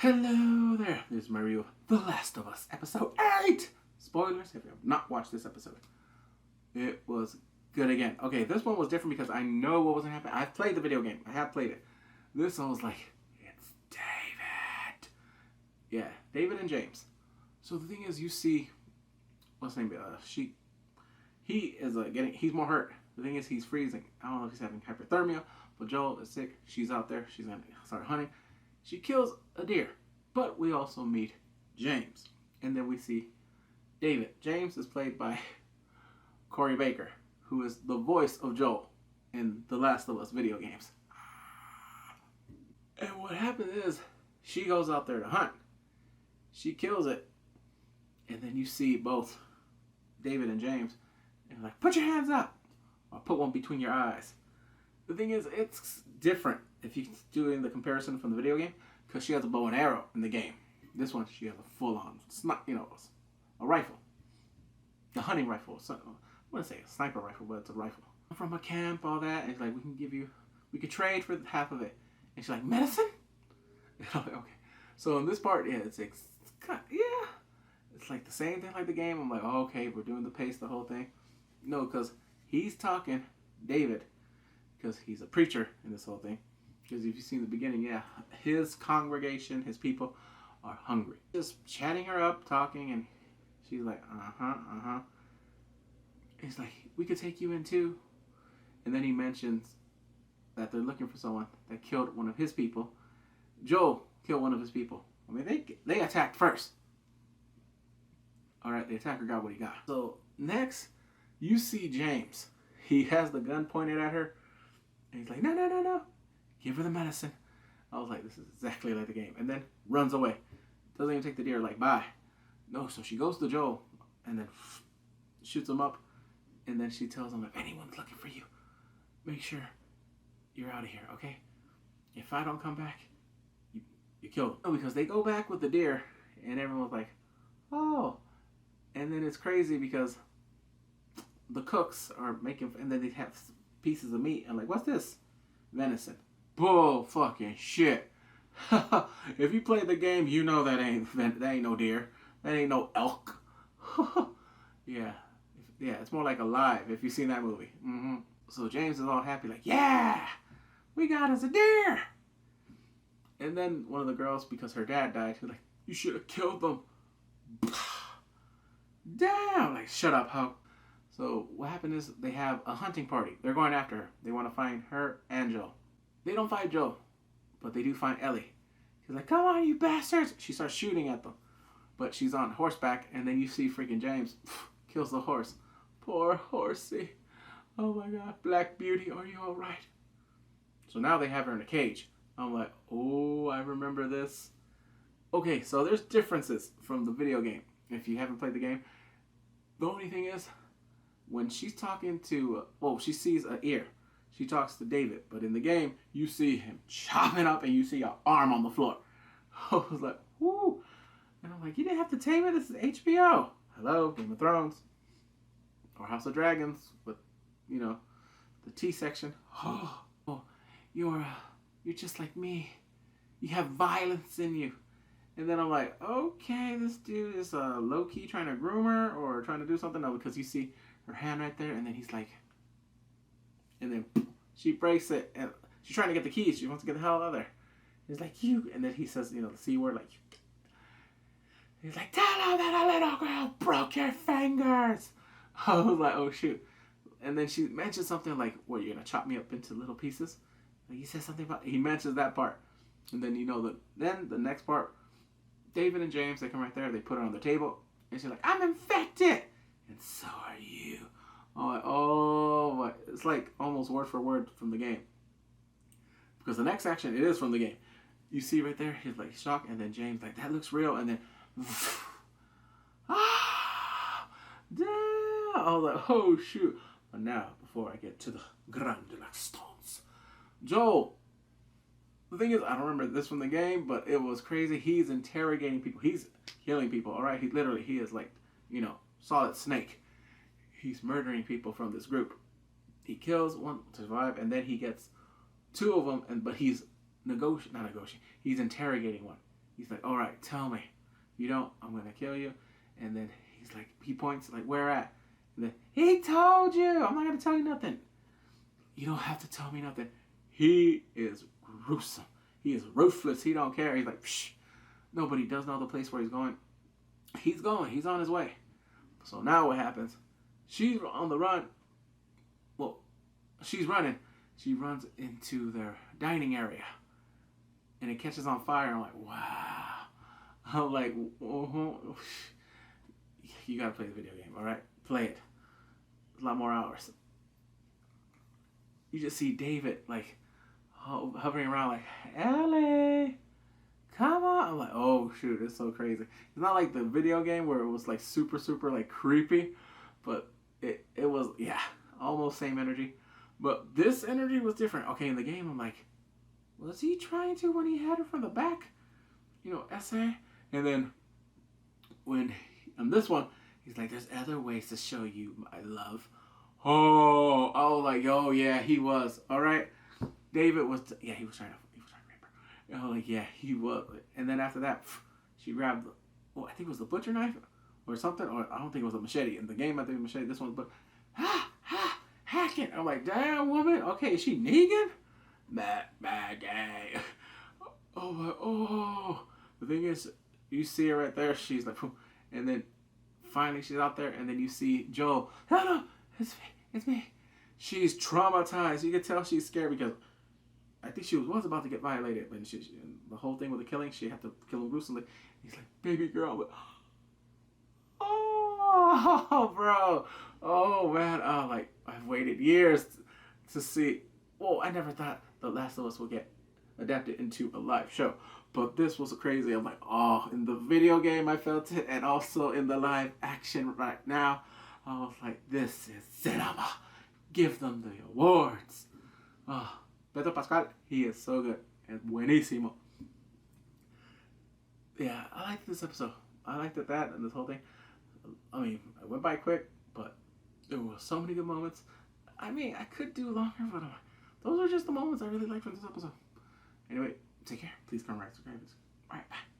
Hello there, this is my review of The Last of Us, episode 8! Spoilers if you have not watched this episode. It was good again. Okay, this one was different because I know what was going to happen. I've played the video game. I have played it. This one was like, it's David. Yeah, David and James. So the thing is, you see, what's his name? He is he's more hurt. The thing is, he's freezing. I don't know if he's having hypothermia, but Joel is sick. She's out there. She's going to start hunting. She kills a deer, but we also meet James. And then we see David. James is played by Corey Baker, who is the voice of Joel in The Last of Us video games. And what happens is, she goes out there to hunt. She kills it. And then you see both David and James. And like, put your hands up. Or put one between your eyes. The thing is, it's different if you're doing the comparison from the video game, because she has a bow and arrow in the game. This one, she has a full-on, a rifle. A hunting rifle. I wouldn't say a sniper rifle, but it's a rifle. From a camp, all that, and it's like, we could trade for half of it. And she's like, medicine? And I'm like, okay. So in this part, yeah, it's like the same thing like the game. I'm like, oh, okay, we're doing the pace, the whole thing. No, because he's talking, David, because he's a preacher in this whole thing. Because if you've seen the beginning, yeah, his congregation, his people are hungry. Just chatting her up, talking, and she's like, He's like, we could take you in too. And then he mentions that they're looking for someone that killed one of his people. Joel killed one of his people. I mean, they attacked first. Alright, the attacker got what he got. So, next, you see James. He has the gun pointed at her. And he's like, no. Give her the medicine. I was like, this is exactly like the game. And then runs away. Doesn't even take the deer, like, bye. No, so she goes to Joel and then shoots him up. And then she tells him, if anyone's looking for you, make sure you're out of here, okay? If I don't come back, you kill them. No, because they go back with the deer and everyone's like, oh. And then it's crazy because the cooks are making, and then they have pieces of meat. I'm like, what's this? Venison. Bull fucking shit. If you play the game, you know that ain't no deer. That ain't no elk. Yeah, it's more like Alive if you've seen that movie. So James is all happy, like, yeah, we got us a deer. And then one of the girls, because her dad died, she's like, you should have killed them. Damn, like, shut up, hoe. So what happened is they have a hunting party. They're going after her. They want to find her and Joe. They don't find Joe, but they do find Ellie. She's like, come on, you bastards. She starts shooting at them. But she's on horseback, and then you see freaking James kills the horse. Poor horsey. Oh my God. Black Beauty, are you all right? So now they have her in a cage. I'm like, oh, I remember this. Okay, so there's differences from the video game. If you haven't played the game, the only thing is, when she's talking to, she sees an ear. She talks to David, but in the game, you see him chopping up and you see an arm on the floor. I was like, whoo. And I'm like, you didn't have to tame it. This is HBO. Hello, Game of Thrones. Or House of Dragons with, the T section. Oh, you're just like me. You have violence in you. And then I'm like, okay, this dude is low-key trying to groom her or trying to do something. No, because you see her hand right there, and then he's like, and then she breaks it, and she's trying to get the keys. She wants to get the hell out of there. He's like, you, and then he says, the C word, like, he's like, tell her that a little girl broke your fingers. I was like, oh shoot. And then she mentions something like, what, you're gonna chop me up into little pieces? Like, he says something about, he mentions that part. And then then the next part, David and James, they come right there, they put her on the table, and she's like, I'm infected! And so are you. I'm like, oh, it's like almost word for word from the game. Because the next action, it is from the game. You see right there, he's like shocked, and then James like, that looks real, and then, damn! I was like, oh shoot. But now, before I get to the Grande Lactance, Joel. The thing is, I don't remember this from the game, but it was crazy. He's interrogating people. He's killing people, all right? He is like, Solid Snake. He's murdering people from this group. He kills one to survive, and then he gets two of them, but he's not negotiating. He's interrogating one. He's like, all right, tell me. If you don't, I'm gonna kill you. And then he's like, he points like, where at? And then he told you. I'm not gonna tell you nothing. You don't have to tell me nothing. He is gruesome. He is ruthless. He don't care. He's like, psh. Nobody does know the place where he's going. He's going. He's on his way. So now what happens? She's on the run. Well, she's running. She runs into their dining area. And it catches on fire. I'm like, wow. I'm like, oh, you gotta play the video game, all right? Play it. A lot more hours. You just see David like hovering around like, Ellie, come on. I'm like, oh shoot, it's so crazy. It's not like the video game where it was like super, super like creepy, but it was, yeah, almost same energy. But this energy was different. Okay, in the game, I'm like, was he trying to when he had her from the back? You know, essay? And then when on this one, he's like, there's other ways to show you my love. Oh, I was like, oh yeah, he was. All right, David was. Yeah, he was trying to rape her. I was like, yeah, he was. And then after that, she grabbed. I think it was the butcher knife or something. Or I don't think it was a machete. In the game, I think it was machete. This one, but hack it. I'm like, damn woman. Okay, is she Negan? Mad gay. Oh. The thing is, you see her right there. She's like, and then finally she's out there, and then you see Joel. No, it's me. She's traumatized. You can tell she's scared because I think she was about to get violated. But the whole thing with the killing, she had to kill him gruesomely. He's like, baby girl. But, oh, bro. Oh, man. Oh, like, I've waited years to see. Well, I never thought The Last of Us would get adapted into a live show. But this was crazy. I'm like, oh, in the video game I felt it, and also in the live action right now. I was like, this is cinema. Give them the awards. Oh, Pedro Pascal, he is so good and buenísimo. Yeah, I liked this episode. I liked that and this whole thing. I mean, it went by quick, but there were so many good moments. I mean, I could do longer, but those are just the moments I really liked from this episode. Anyway, take care. Please come right, subscribe. All right, bye.